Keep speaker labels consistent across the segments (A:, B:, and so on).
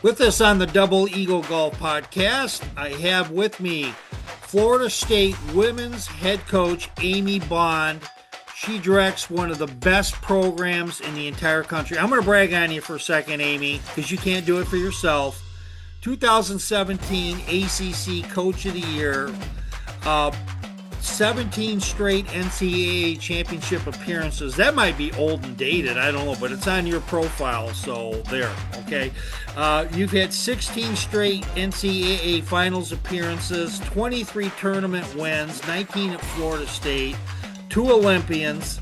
A: With us on the Double Eagle Golf Podcast, I have with me Florida State women's head coach Amy Bond. She directs one of the best programs in the entire country. I'm going to brag on you for a second, Amy, because you can't do it for yourself. 2017 ACC Coach of the Year, 17 straight NCAA championship appearances. That might be old and dated, I don't know, but it's on your profile, so there, okay? You've had 16 straight NCAA finals appearances, 23 tournament wins, 19 at Florida State, 2 Olympians.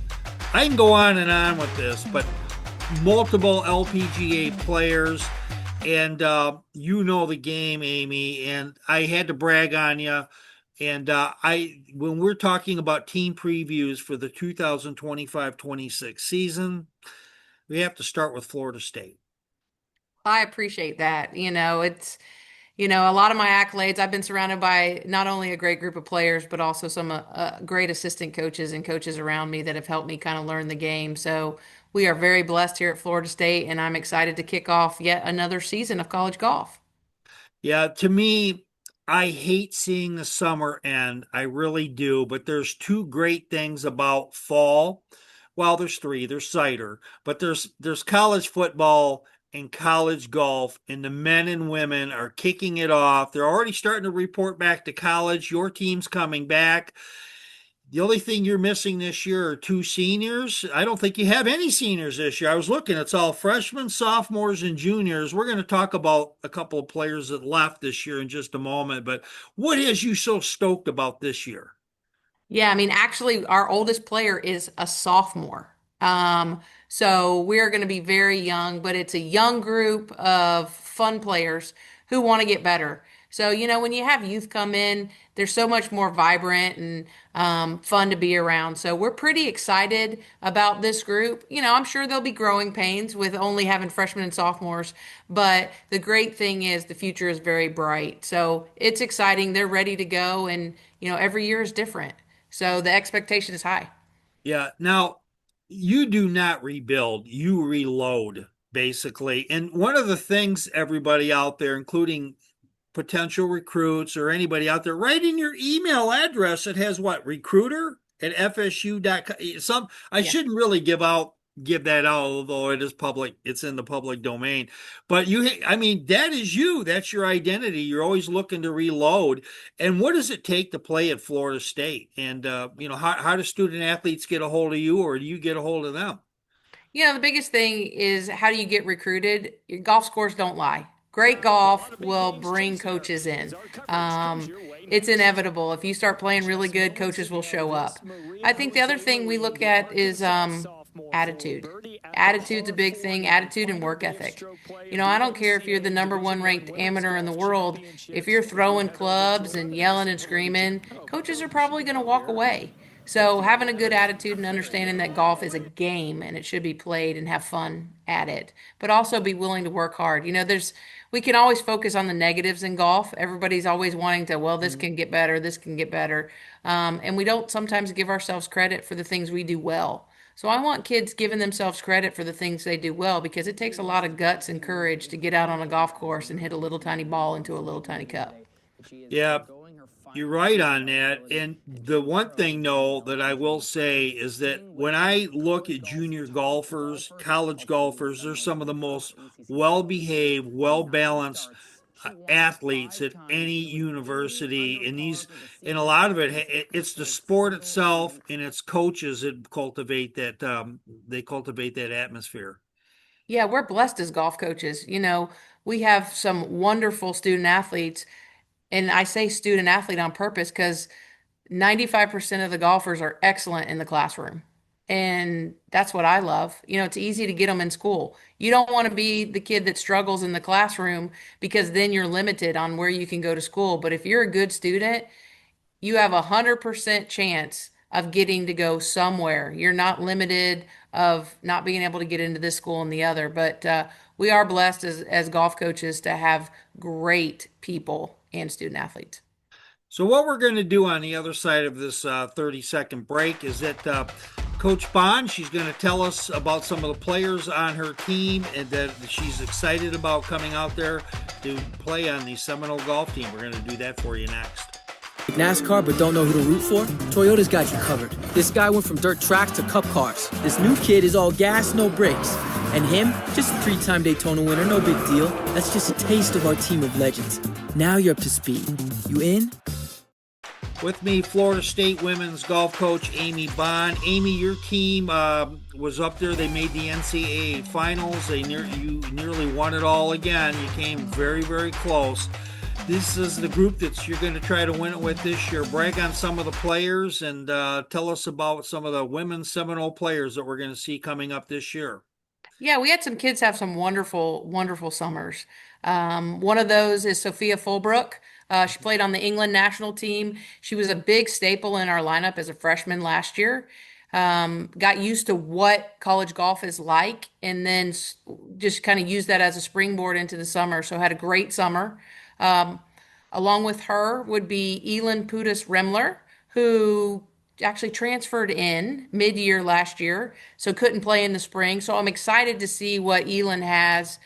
A: I can go on and on with this, but multiple LPGA players, and you know the game, Amy, and I had to brag on you. And when we're talking about team previews for the 2025-26 season, we have to start with Florida State.
B: I appreciate that. A lot of my accolades, I've been surrounded by not only a great group of players, but also some great assistant coaches and coaches around me that have helped me kind of learn the game. So we are very blessed here at Florida State, and I'm excited to kick off yet another season of college golf.
A: Yeah, to me, I hate seeing the summer end. I really do. But there's 2 great things about fall. Well, there's 3. There's cider, but there's college football and college golf, and the men and women are kicking it off. They're already starting to report back to college. Your team's coming back. The only thing you're missing this year are 2 seniors. I don't think you have any seniors this year. I was looking, it's all freshmen, sophomores, and juniors. We're going to talk about a couple of players that left this year in just a moment, but what has you so stoked about this year?
B: Yeah, I mean, actually, our oldest player is a sophomore. So we're going to be very young, but it's a young group of fun players who want to get better. So, when you have youth come in, they're so much more vibrant and fun to be around. So we're pretty excited about this group. I'm sure there'll be growing pains with only having freshmen and sophomores, but the great thing is the future is very bright. So it's exciting. They're ready to go, and every year is different. So the expectation is high.
A: Yeah. Now, you do not rebuild, you reload, basically. And one of the things everybody out there, including potential recruits or anybody out there, write in your email address. It has what? Recruiter at FSU.com. I
B: Yeah.
A: shouldn't really give that out, although it is public, it's in the public domain. But that is you. That's your identity. You're always looking to reload. And what does it take to play at Florida State? And how do student athletes get a hold of you, or do you get a hold of them?
B: The biggest thing is how do you get recruited? Your golf scores don't lie. Great golf will bring coaches in. It's inevitable. If you start playing really good, coaches will show up. I think the other thing we look at is attitude. Attitude's a big thing, attitude and work ethic. I don't care if you're the #1 ranked amateur in the world, if you're throwing clubs and yelling and screaming, coaches are probably going to walk away. So having a good attitude and understanding that golf is a game and it should be played and have fun at it, but also be willing to work hard. We can always focus on the negatives in golf. Everybody's always wanting to, well, this can get better, this can get better. And we don't sometimes give ourselves credit for the things we do well. So I want kids giving themselves credit for the things they do well, because it takes a lot of guts and courage to get out on a golf course and hit a little tiny ball into a little tiny cup.
A: Yeah, you're right on that. And the one thing, though, that I will say is that when I look at junior golfers, college golfers, they're some of the most well behaved, well balanced athletes at any university. And a lot of it's the sport itself and its coaches that cultivate that, they cultivate that atmosphere.
B: Yeah, we're blessed as golf coaches. We have some wonderful student athletes. And I say student athlete on purpose because 95% of the golfers are excellent in the classroom. And that's what I love. It's easy to get them in school. You don't want to be the kid that struggles in the classroom because then you're limited on where you can go to school. But if you're a good student, you have 100% chance of getting to go somewhere. You're not limited of not being able to get into this school and the other. But we are blessed as golf coaches to have great people and student athletes.
A: So what we're going to do on the other side of this 30-second break is that Coach Bond. She's going to tell us about some of the players on her team and that she's excited about coming out there to play on the Seminole golf team. We're going to do that for you next.
C: NASCAR but don't know who to root for? Toyota's got you covered. This guy went from dirt tracks to cup cars. This new kid is all gas, no brakes. And him, just a 3-time Daytona winner, no big deal. That's just a taste of our team of legends. Now you're up to speed. You in?
A: With me, Florida State women's golf coach Amy Bond. Amy, your team was up there. They made the NCAA finals. You nearly won it all again. You came very, very close. This is the group that you're going to try to win it with this year. Brag on some of the players and tell us about some of the women's Seminole players that we're going to see coming up this year.
B: Yeah, we had some kids have some wonderful, wonderful summers. One of those is Sophia Fulbrook. She played on the England national team. She was a big staple in our lineup as a freshman last year. Got used to what college golf is like, and then just kind of used that as a springboard into the summer. So had a great summer. Along with her would be Elin Putis Remler, who actually transferred in mid-year last year, so couldn't play in the spring. So I'm excited to see what Elin has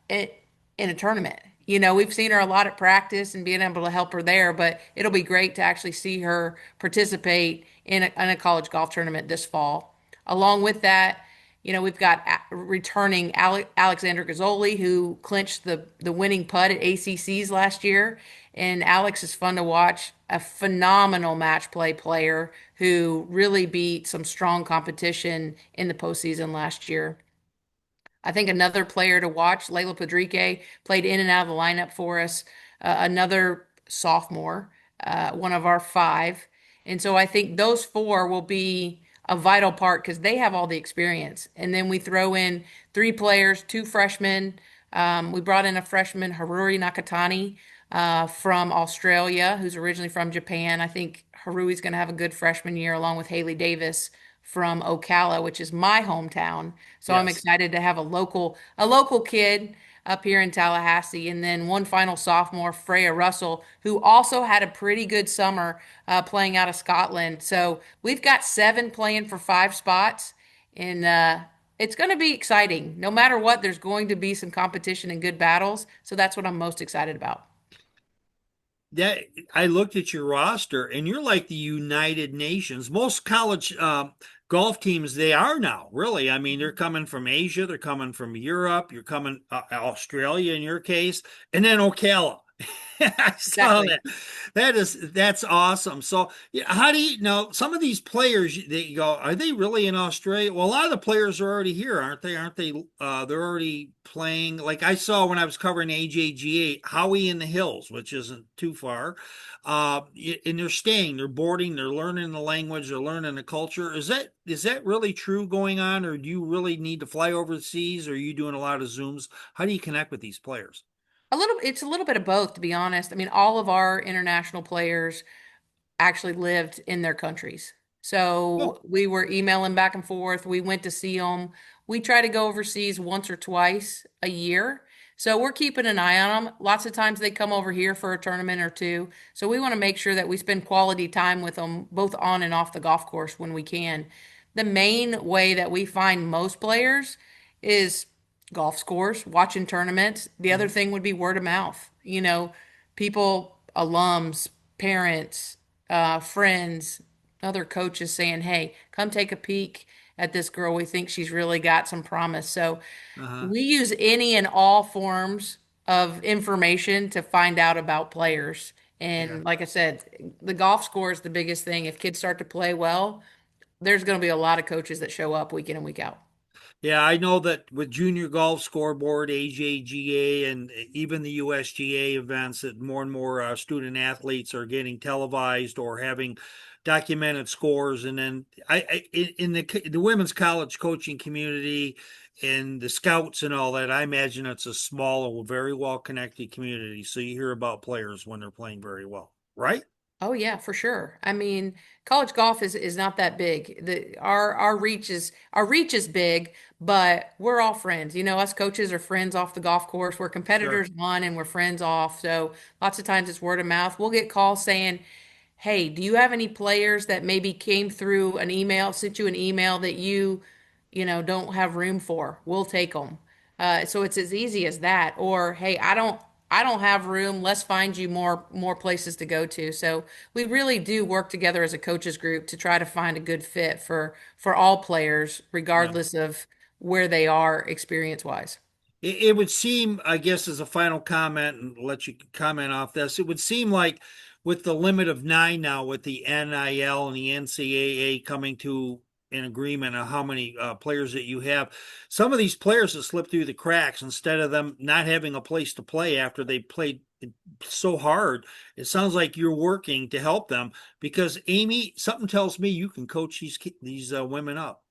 B: in a tournament. You know, we've seen her a lot at practice and being able to help her there, but it'll be great to actually see her participate in a college golf tournament this fall. Along with that, you know, we've got returning Alexander Gazzoli, who clinched the winning putt at ACC's last year. And Alex is fun to watch, a phenomenal match play player who really beat some strong competition in the postseason last year. I think another player to watch, Layla Padrique, played in and out of the lineup for us. Another sophomore, one of our 5. And so I think those 4 will be a vital part because they have all the experience. And then we throw in 3 players, 2 freshmen. We brought in a freshman, Haruri Nakatani, from Australia, who's originally from Japan. I think Harui's going to have a good freshman year, along with Haley Davis from Ocala, which is my hometown. So I'm
A: Yes.
B: excited to have a local kid up here in Tallahassee. And then one final sophomore, Freya Russell, who also had a pretty good summer playing out of Scotland. So we've got 7 playing for 5 spots. And it's going to be exciting. No matter what, there's going to be some competition and good battles. So that's what I'm most excited about.
A: That I looked at your roster, and you're like the United Nations. Most college golf teams, they are now, really. I mean, they're coming from Asia, they're coming from Europe, you're coming Australia in your case, and then Ocala. I saw
B: Exactly.
A: that. That's awesome. So, yeah, how do you know some of these players that you go, are they really in Australia? Well, a lot of the players are already here, aren't they? Aren't they? They're already playing. Like I saw when I was covering AJGA, Howie in the Hills, which isn't too far. And they're staying, they're boarding, they're learning the language, they're learning the culture. Is that really true going on, or do you really need to fly overseas, or are you doing a lot of Zooms? How do you connect with these players?
B: It's a little bit of both, to be honest. I mean, all of our international players actually lived in their countries.
A: Oh,
B: So we were emailing back and forth. We went to see them. We try to go overseas once or twice a year. So we're keeping an eye on them. Lots of times they come over here for a tournament or two. So we want to make sure that we spend quality time with them, both on and off the golf course when we can. The main way that we find most players is golf scores, watching tournaments. The other
A: mhm.
B: thing would be word of mouth. You know, people, alums, parents, friends, other coaches saying, "Hey, come take a peek at this girl. We think she's really got some promise." So
A: Uh-huh.
B: we use any and all forms of information to find out about players.
A: Yeah.
B: And like I said, the golf score is the biggest thing. If kids start to play well, there's going to be a lot of coaches that show up week in and week out.
A: Yeah, I know that with Junior Golf Scoreboard, AJGA, and even the USGA events, that more and more student athletes are getting televised or having documented scores. And then in the women's college coaching community and the scouts and all that, I imagine it's a small, very well connected community. So you hear about players when they're playing very well, right?
B: Oh yeah, for sure. I mean, college golf is not that big. Our reach is big, but we're all friends. You know, us coaches are friends off the golf course. We're
A: Sure.
B: competitors on and we're friends off. So lots of times it's word of mouth. We'll get calls saying, hey, do you have any players that maybe came through an email, sent you an email that don't have room for? We'll take them. So it's as easy as that. Or, hey, I don't have room. Let's find you more places to go to. So we really do work together as a coaches group to try to find a good fit for all players,
A: Yeah.
B: regardless of where they are experience wise.
A: It would seem, I guess, as a final comment, and let you comment off this, it would seem like with the limit of nine now, with the NIL and the NCAA coming to an agreement on how many players that you have, some of these players have slipped through the cracks instead of them not having a place to play after they played so hard. It sounds like you're working to help them because Amy, something tells me you can coach these women up.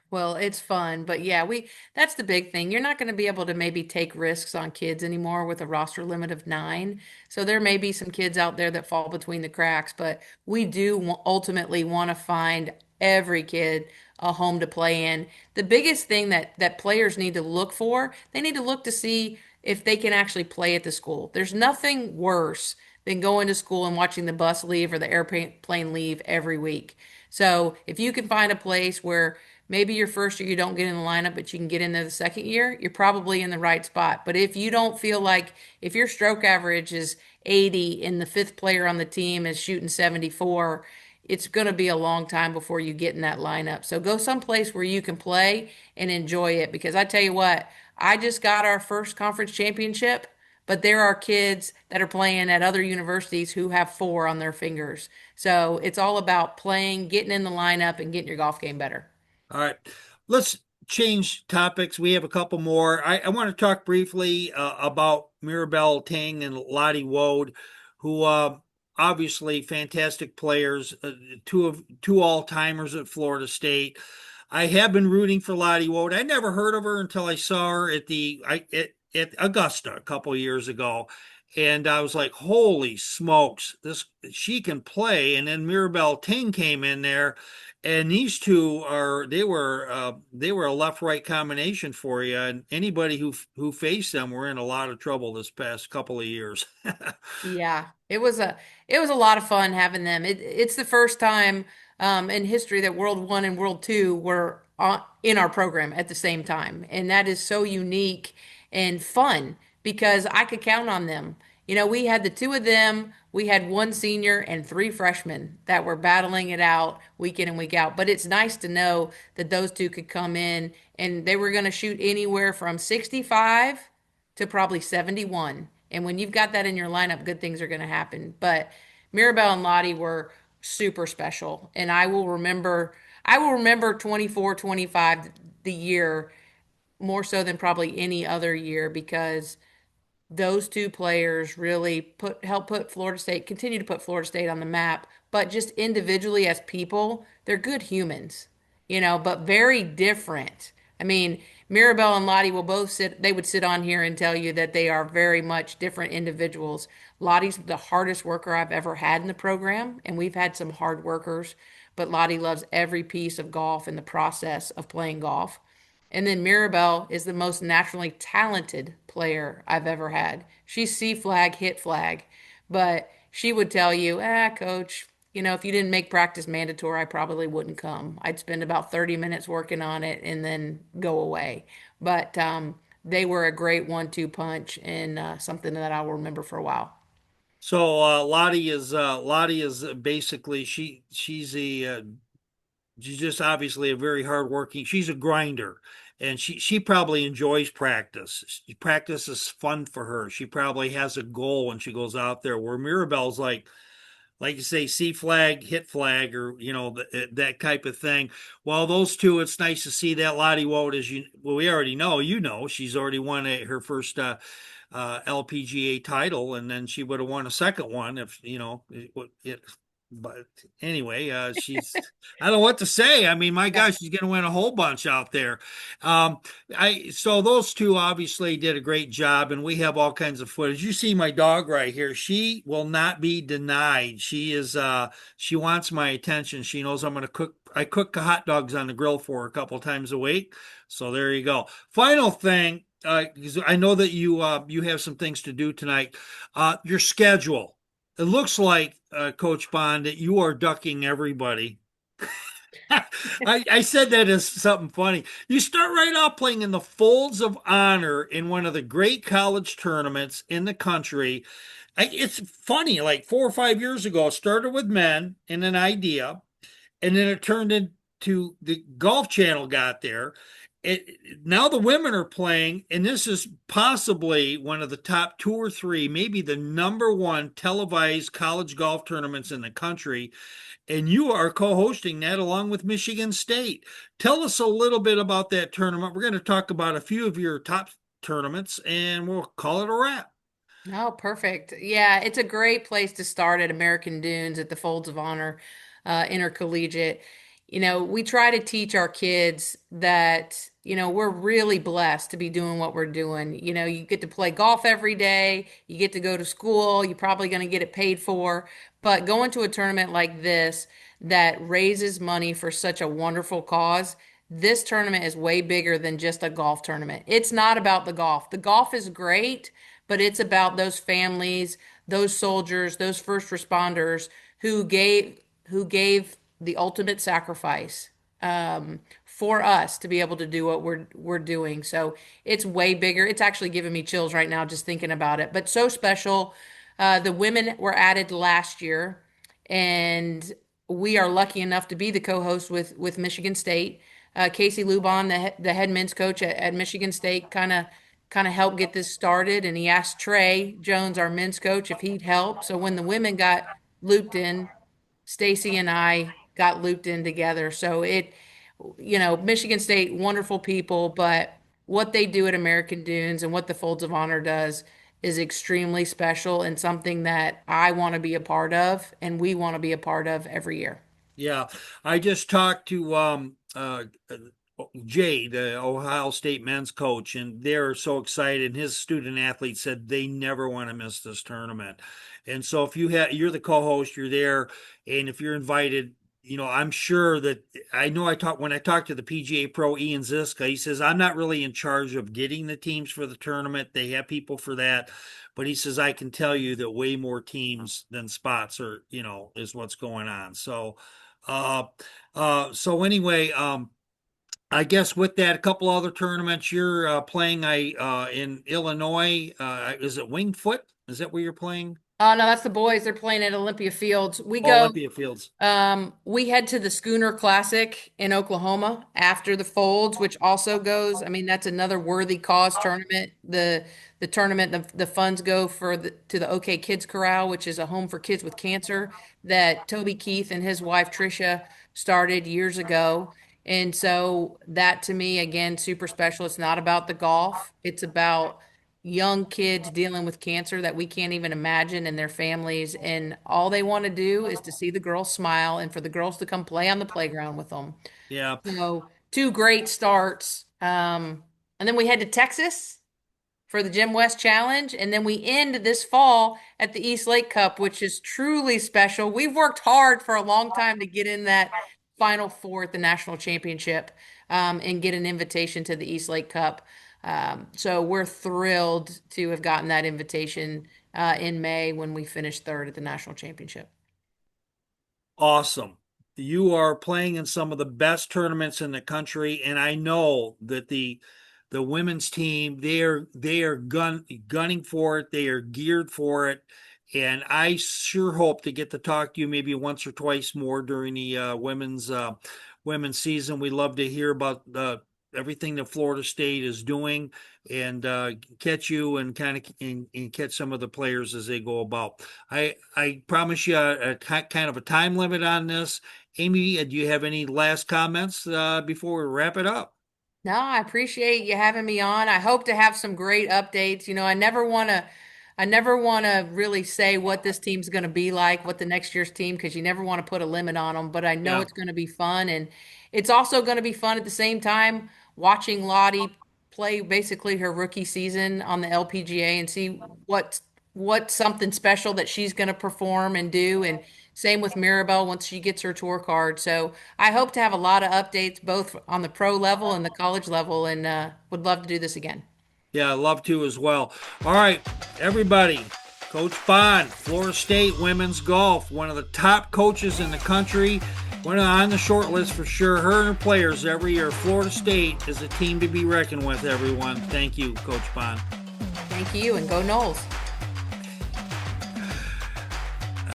B: Well, it's fun, but yeah, that's the big thing. You're not going to be able to maybe take risks on kids anymore with a roster limit of 9. So there may be some kids out there that fall between the cracks, but we do ultimately want to find every kid a home to play in. The biggest thing that players need to look for, they need to look to see if they can actually play at the school. There's nothing worse than going to school and watching the bus leave or the airplane leave every week. So if you can find a place where maybe your first year you don't get in the lineup, but you can get in there the second year, you're probably in the right spot. But if you don't feel like if your stroke average is 80 and the fifth player on the team is shooting 74, it's going to be a long time before you get in that lineup. So go someplace where you can play and enjoy it. Because I tell you what, I just got our first conference championship, but there are kids that are playing at other universities who have 4 on their fingers. So it's all about playing, getting in the lineup, and getting your golf game better.
A: All right, let's change topics. We have a couple more. I want to talk briefly about Mirabel, Ting, and Lottie Woad, who obviously fantastic players, two all-timers at Florida State. I have been rooting for Lottie Woad. I never heard of her until I saw her at Augusta a couple years ago. And I was like, holy smokes, this she can play. And then Mirabel Ting came in there, and these two are they were a left right combination for you. And anybody who faced them were in a lot of trouble this past couple of years.
B: Yeah, it was a lot of fun having them. It's the first time in history that World 1 and World 2 were in our program at the same time, and that is so unique and fun because I could count on them. We had the 2 of them. We had 1 senior and 3 freshmen that were battling it out week in and week out. But it's nice to know that those 2 could come in and they were going to shoot anywhere from 65 to probably 71. And when you've got that in your lineup, good things are going to happen. But Mirabel and Lottie were super special. And I will remember 24, 25 the year more so than probably any other year because those 2 players really help put Florida State, continue to put Florida State on the map, but just individually as people, they're good humans, but very different. I mean, Mirabel and Lottie they would sit on here and tell you that they are very much different individuals. Lottie's the hardest worker I've ever had in the program, and we've had some hard workers, but Lottie loves every piece of golf and the process of playing golf. And then Mirabel is the most naturally talented player I've ever had. She's C flag, hit flag, but she would tell you, coach, if you didn't make practice mandatory, I probably wouldn't come. I'd spend about 30 minutes working on it and then go away. But they were a great 1-2 punch and something that I will remember for a while.
A: So Lottie is basically she's just obviously a very hardworking. She's a grinder, and she probably enjoys practice. Practice is fun for her. She probably has a goal when she goes out there. Where Mirabel's like you say, C flag, hit flag, or that type of thing. Well, those 2, it's nice to see that Lottie Woad, we already know. She's already won her first LPGA title, and then she would have won a second one if it. But anyway, I don't know what to say. I mean, my gosh, she's going to win a whole bunch out there. So those 2 obviously did a great job, and we have all kinds of footage. You see my dog right here. She will not be denied. She wants my attention. She knows I'm going to cook. I cook hot dogs on the grill for her a couple times a week. So there you go. Final thing, because I know that you have some things to do tonight. Your schedule. it looks like, Coach Bond, that you are ducking everybody. I said that as something funny. You start right off playing in the Folds of Honor in one of the great college tournaments in the country. It's funny, like 4 or 5 years ago, it started with men and an idea, and then it turned into the Golf Channel got there. Now the women are playing, and this is possibly one of the top two or three, maybe the #1 televised college golf tournaments in the country. And you are co-hosting that along with Michigan State. Tell us a little bit about that tournament. We're going to talk about a few of your top tournaments, and we'll call it a wrap.
B: Oh, perfect. Yeah, it's a great place to start at American Dunes at the Folds of Honor Intercollegiate. We try to teach our kids that, we're really blessed to be doing what we're doing. You get to play golf every day, you get to go to school, you're probably going to get it paid for, but going to a tournament like this that raises money for such a wonderful cause, this tournament is way bigger than just a golf tournament. It's not about the golf. The golf is great, but it's about those families, those soldiers, those first responders who gave the ultimate sacrifice for us to be able to do what we're doing. So it's way bigger. It's actually giving me chills right now just thinking about it. But so special. The women were added last year, and we are lucky enough to be the co-host with Michigan State. Casey Lubon, the head men's coach at Michigan State, kind of helped get this started, and he asked Trey Jones, our men's coach, if he'd help. So when the women got looped in, Stacy and I got looped in together. So Michigan State, wonderful people, but what they do at American Dunes and what the Folds of Honor does is extremely special and something that I want to be a part of and we want to be a part of every year.
A: Yeah, I just talked to Jay, the Ohio State men's coach, and they're so excited. His student athlete said they never want to miss this tournament. And so if you're the co-host, you're there, and if you're invited, I'm sure that I know when I talked to the PGA Pro Ian Ziska, he says I'm not really in charge of getting the teams for the tournament. They have people for that. But he says I can tell you that way more teams than spots is what's going on. Uh so anyway, I guess with that, a couple other tournaments you're playing. In Illinois. Is it Winged Foot? Is that where you're playing?
B: Oh no, that's the boys. They're playing at Olympia Fields. We
A: Oh,
B: go.
A: Olympia Fields.
B: We head to the Schooner Classic in Oklahoma after the Folds, which also goes. I mean, that's another worthy cause tournament. The tournament, the funds go to the OK Kids Corral, which is a home for kids with cancer that Toby Keith and his wife Tricia started years ago. And so that to me, again, super special. It's not about the golf. It's about young kids dealing with cancer that we can't even imagine and their families. And all they want to do is to see the girls smile and for the girls to come play on the playground with them.
A: Yeah.
B: So two great starts. And then we head to Texas for the Jim West Challenge. And then we end this fall at the East Lake Cup, which is truly special. We've worked hard for a long time to get in that Final Four at the national championship and get an invitation to the East Lake Cup. So we're thrilled to have gotten that invitation in May when we finished third at the national championship.
A: Awesome. You are playing in some of the best tournaments in the country, and I know that the women's team they are gunning for it. They are geared for it, and I sure hope to get to talk to you maybe once or twice more during the women's season. We love to hear about everything that Florida State is doing and catch you and and catch some of the players as they go about. I promise you a kind of a time limit on this. Amy, do you have any last comments before we wrap it up?
B: No, I appreciate you having me on. I hope to have some great updates. I never want to really say what this team's going to be like, what the next year's team, because you never want to put a limit on them. But I know
A: Yeah.
B: it's going to be fun, and it's also going to be fun at the same time watching Lottie play basically her rookie season on the LPGA and see what something special that she's going to perform and do. And same with Mirabel once she gets her tour card. So I hope to have a lot of updates both on the pro level and the college level, and would love to do this again.
A: Yeah, I love to as well. All right, everybody, Coach Bond, Florida State women's golf, one of the top coaches in the country. Went on the short list for sure. Her and her players every year. Florida State is a team to be reckoned with, everyone. Thank you, Coach Bond.
B: Thank you, and go Noles.